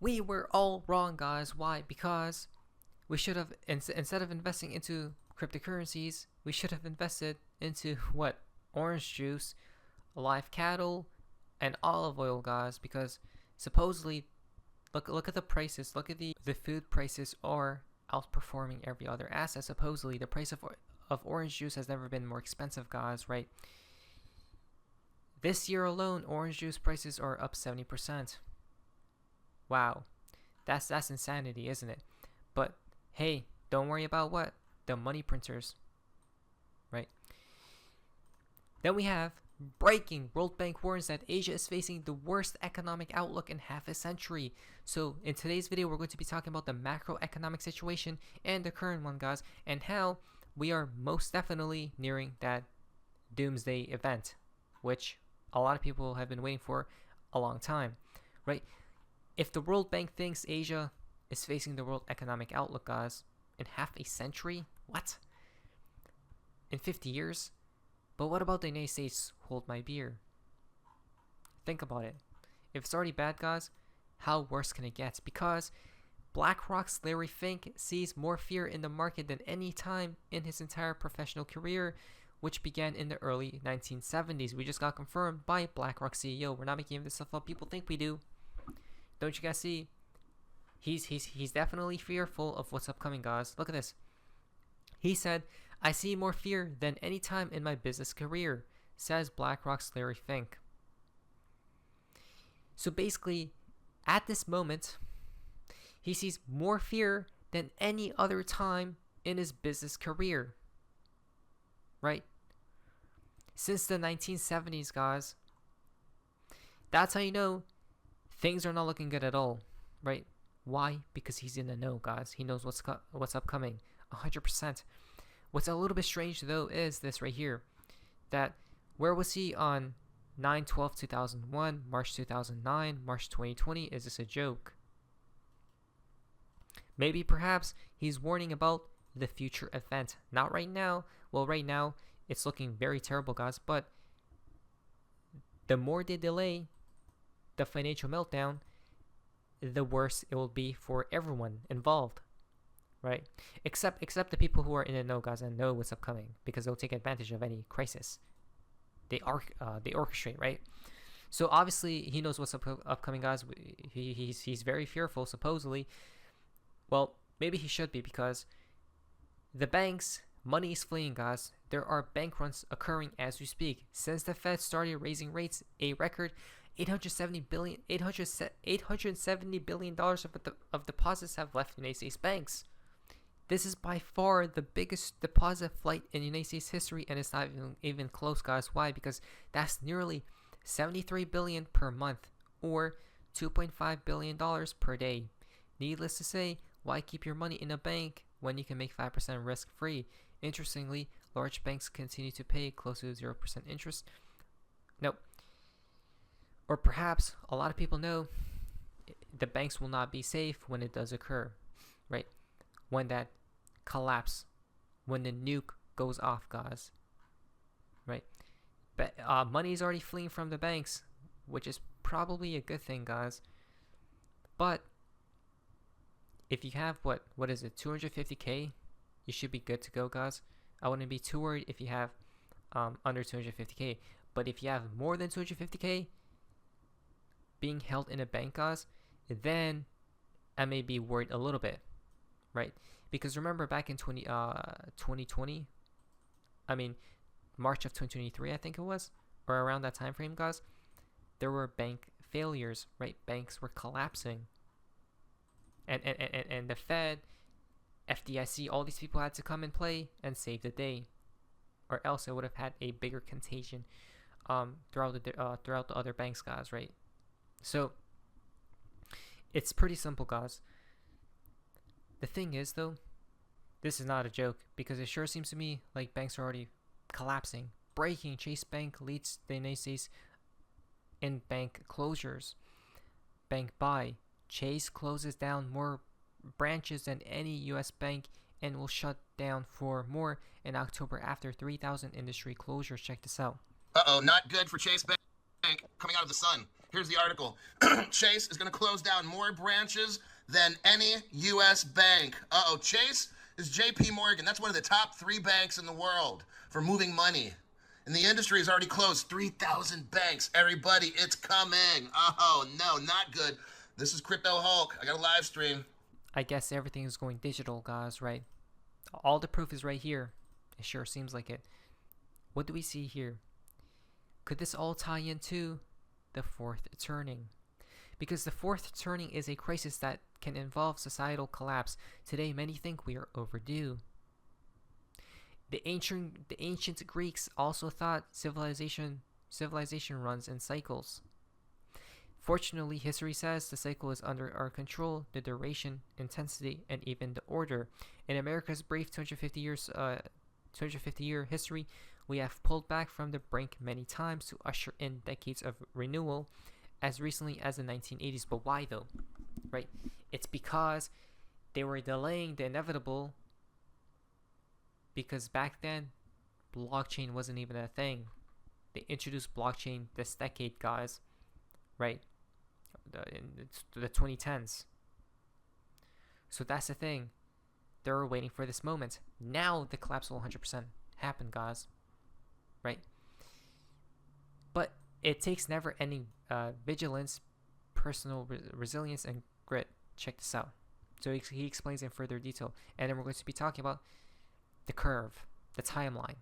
We were all wrong, guys. Why? Because we should have, instead of investing into cryptocurrencies, we should have invested into what? Orange juice, live cattle, and olive oil, guys. Because supposedly, look at the prices. Look at the food prices are outperforming every other asset. Supposedly, the price of orange juice has never been more expensive, guys. Right? This year alone, orange juice prices are up 70%. Wow, that's insanity, isn't it? But hey, don't worry about what? The money printers, right? Then we have breaking. World Bank warns that Asia is facing the worst economic outlook in half a century. So in today's video, we're going to be talking about the macroeconomic situation and the current one, guys, and how we are most definitely nearing that doomsday event, which a lot of people have been waiting for a long time, right? If the World Bank thinks Asia is facing the world economic outlook, guys, in half a century, what? In 50 years? But what about the United States? Hold my beer. Think about it. If it's already bad, guys, how worse can it get? Because BlackRock's Larry Fink sees more fear in the market than any time in his entire professional career, which began in the early 1970s. We just got confirmed by BlackRock CEO. We're not making this stuff up. People think we do. Don't you guys see? He's definitely fearful of what's upcoming, guys. Look at this. He said, "I see more fear than any time in my business career," says BlackRock's Larry Fink. So basically, at this moment, he sees more fear than any other time in his business career. Right? Since the 1970s, guys. That's how you know things are not looking good at all, right? Why? Because he's in the know, guys. He knows what's upcoming, 100%. What's a little bit strange though is this right here, that where was he on 9/12/2001, March 2009, March 2020? Is this a joke? Maybe perhaps he's warning about the future event. Not right now. Well, right now it's looking very terrible, guys. But the more they delay the financial meltdown, the worse it will be for everyone involved, right? Except the people who are in the know, guys, and know what's upcoming, because they'll take advantage of any crisis. They orchestrate, right? So obviously he knows what's upcoming, guys. He's very fearful, supposedly. Well, maybe he should be, because the banks, money is fleeing, guys. There are bank runs occurring as we speak. Since the Fed started raising rates, a record $870 billion of deposits have left United States banks. This is by far the biggest deposit flight in United States history, and it's not even close, guys. Why? Because that's nearly $73 billion per month, or $2.5 billion per day. Needless to say, why keep your money in a bank when you can make 5% risk-free? Interestingly, large banks continue to pay close to 0% interest. Nope. Or perhaps a lot of people know the banks will not be safe when it does occur, right? When that collapse, when the nuke goes off, guys, right? But money is already fleeing from the banks, which is probably a good thing, guys. But if you have what is it, 250K, you should be good to go, guys. I wouldn't be too worried if you have under 250K. But if you have more than 250K being held in a bank, guys, then I may be worried a little bit, right? Because remember back in 2020, I mean March of 2023, I think it was, or around that time frame, guys, there were bank failures, right? Banks were collapsing, and the Fed, FDIC, all these people had to come and play and save the day, or else it would have had a bigger contagion throughout the other banks, guys, right? So it's pretty simple, guys. The thing is, though, this is not a joke, because it sure seems to me like banks are already collapsing. Breaking: Chase Bank leads the United States in bank closures. Bank buy: Chase closes down more branches than any U.S. bank and will shut down 4 more in October after 3,000 industry closures. Check this out. Uh-oh, not good for Chase Bank coming out of the sun. Here's the article. Chase is going to close down more branches than any U.S. bank. Uh-oh, Chase is JP Morgan. That's one of the top 3 banks in the world for moving money. And the industry has already closed 3,000 banks. Everybody, it's coming. Oh, no, not good. This is Crypto Hulk. I got a live stream. I guess everything is going digital, guys, right? All the proof is right here. It sure seems like it. What do we see here? Could this all tie into the fourth turning? Because the fourth turning is a crisis that can involve societal collapse. Today, many think we are overdue. The ancient Greeks also thought civilization runs in cycles. Fortunately, history says the cycle is under our control, the duration, intensity, and even the order. In America's brief 250-year history, we have pulled back from the brink many times to usher in decades of renewal, as recently as the 1980s. But why though? Right? It's because they were delaying the inevitable, because back then, blockchain wasn't even a thing. They introduced blockchain this decade, guys. Right? In the 2010s. So that's the thing. They were waiting for this moment. Now the collapse will 100% happen, guys. Right? But it takes never-ending vigilance, personal resilience, and grit. Check this out. So he explains in further detail. And then we're going to be talking about the curve, the timeline.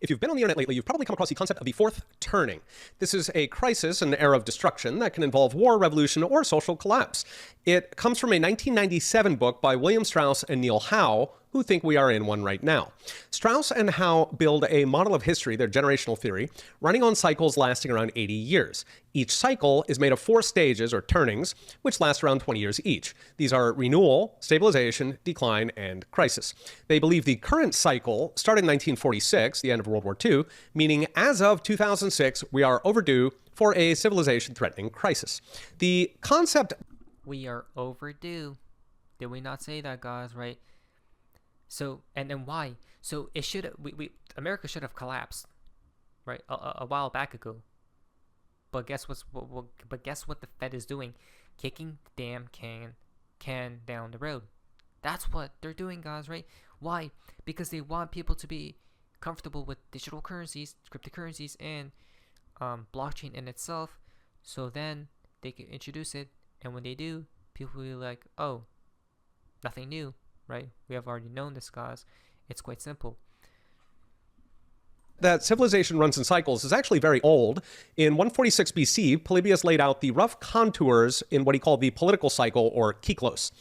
If you've been on the internet lately, you've probably come across the concept of the fourth turning. This is a crisis, an era of destruction that can involve war, revolution, or social collapse. It comes from a 1997 book by William Strauss and Neil Howe, who think we are in one right now. Strauss and Howe build a model of history, their generational theory, running on cycles lasting around 80 years. Each cycle is made of 4 stages, or turnings, which last around 20 years each. These are renewal, stabilization, decline, and crisis. They believe the current cycle started in 1946, the end of World War II, meaning as of 2006, we are overdue for a civilization-threatening crisis. The concept... We are overdue. Did we not say that, guys, right? So, and then why? So it should America should have collapsed, right, a while back ago. But guess what the Fed is doing? Kicking the damn can down the road. That's what they're doing, guys, right? Why? Because they want people to be comfortable with digital currencies, cryptocurrencies, and blockchain in itself. So then they can introduce it, and when they do, people will be like, oh, nothing new. Right? We have already known this, guys. It's quite simple. That civilization runs in cycles is actually very old. In 146 BC, Polybius laid out the rough contours in what he called the political cycle, or kyklos.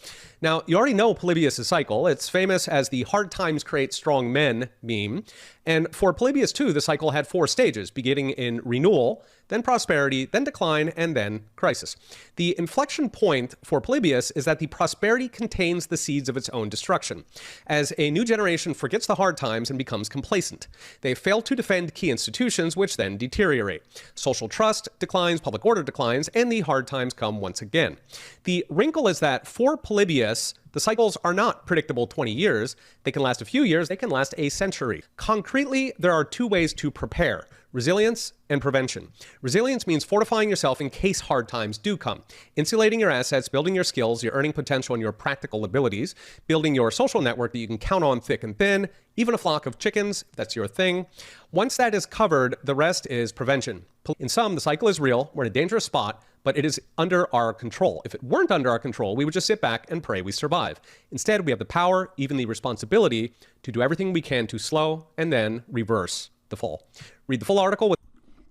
Now, you already know Polybius' cycle. It's famous as the hard times create strong men meme. And for Polybius too, the cycle had 4 stages, beginning in renewal, then prosperity, then decline, and then crisis. The inflection point for Polybius is that the prosperity contains the seeds of its own destruction, as a new generation forgets the hard times and becomes complacent. They fail to defend key institutions, which then deteriorate. Social trust declines, public order declines, and the hard times come once again. The wrinkle is that for Polybius, the cycles are not predictable 20 years. They can last a few years. They can last a century. Concretely, there are 2 ways to prepare: resilience and prevention. Resilience means fortifying yourself in case hard times do come, insulating your assets, building your skills, your earning potential, and your practical abilities, building your social network that you can count on thick and thin, even a flock of chickens, if that's your thing. Once that is covered, the rest is prevention. In sum, the cycle is real. We're in a dangerous spot, but it is under our control. If it weren't under our control, we would just sit back and pray we survive. Instead, we have the power, even the responsibility, to do everything we can to slow and then reverse the fall. Read the full article.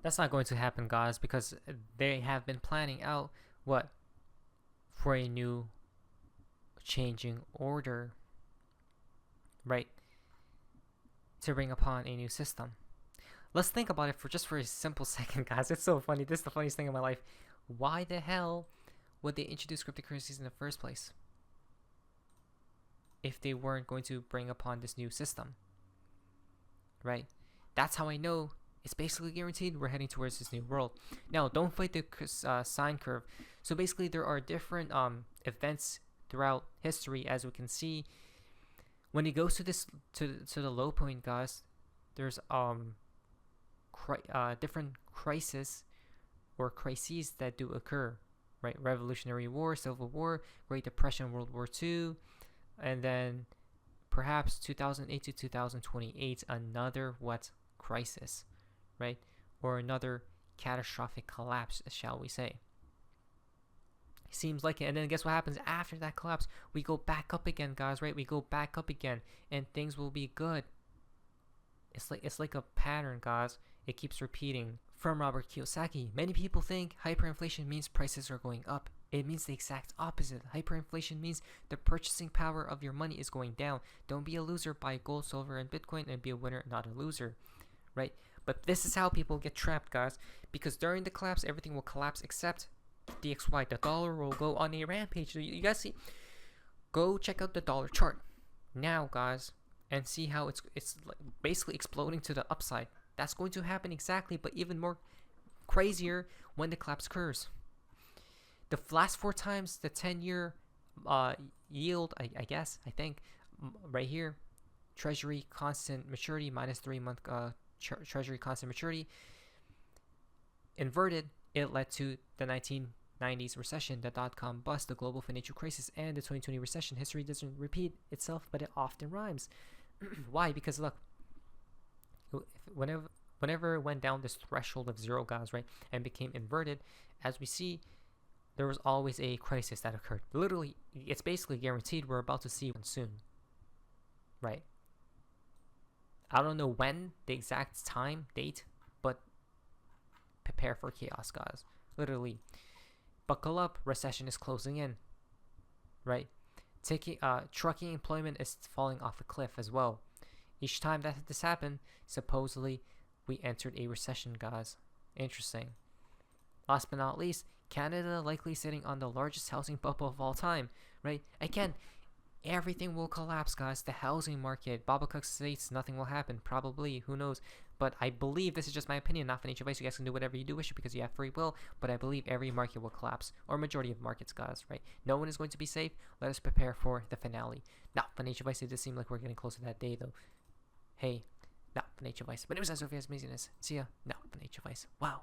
That's not going to happen, guys, because they have been planning out what? For a new changing order, right? To bring upon a new system. Let's think about it for a simple second, guys. It's so funny. This is the funniest thing in my life. Why the hell would they introduce cryptocurrencies in the first place if they weren't going to bring upon this new system? Right? That's how I know it's basically guaranteed we're heading towards this new world. Now, don't fight the sine curve. So basically, there are different events throughout history, as we can see. When it goes to this to the low point, guys, there's different crises or crises that do occur, right? Revolutionary War, Civil War, Great Depression, World War II, and then perhaps 2008 to 2028, another what crisis, right? Or another catastrophic collapse, shall we say. Seems like it. And then guess what happens after that collapse? We go back up again, guys, right? We go back up again and things will be good. It's like a pattern, guys. It keeps repeating. From Robert Kiyosaki, many people think hyperinflation means prices are going up. It means the exact opposite. Hyperinflation means the purchasing power of your money is going down. Don't be a loser. Buy gold, silver, and Bitcoin and be a winner, not a loser, right? But this is how people get trapped, guys, because during the collapse, everything will collapse except DXY. The dollar will go on a rampage. You guys see? Go check out the dollar chart now, guys, and see how it's basically exploding to the upside. That's going to happen exactly, but even more crazier when the collapse occurs. The last 4 times the 10-year yield, I think, right here, Treasury constant maturity minus 3-month Treasury constant maturity inverted. It led to the 1990s recession, the dot-com bust, the global financial crisis, and the 2020 recession. History doesn't repeat itself, but it often rhymes. Why? Because look, whenever it went down this threshold of 0, guys, right, and became inverted, as we see, there was always a crisis that occurred. Literally, it's basically guaranteed we're about to see one soon, right? I don't know when, the exact time, date, but prepare for chaos, guys. Literally, buckle up. Recession is closing in, right? Trucking employment is falling off a cliff as well. Each time that this happened, supposedly we entered a recession, guys. Interesting. Last but not least, Canada likely sitting on the largest housing bubble of all time, right? Again, everything will collapse, guys. The housing market, Baba Cook states nothing will happen. Probably, who knows? But I believe, this is just my opinion, not financial advice. You guys can do whatever you do wish because you have free will. But I believe every market will collapse, or majority of markets, guys, right? No one is going to be safe. Let us prepare for the finale. Now, financial advice, it does seem like we're getting close to that day, though. Hey, not financial advice. But it was as Sophia's amazingness. See ya. No financial advice. Wow.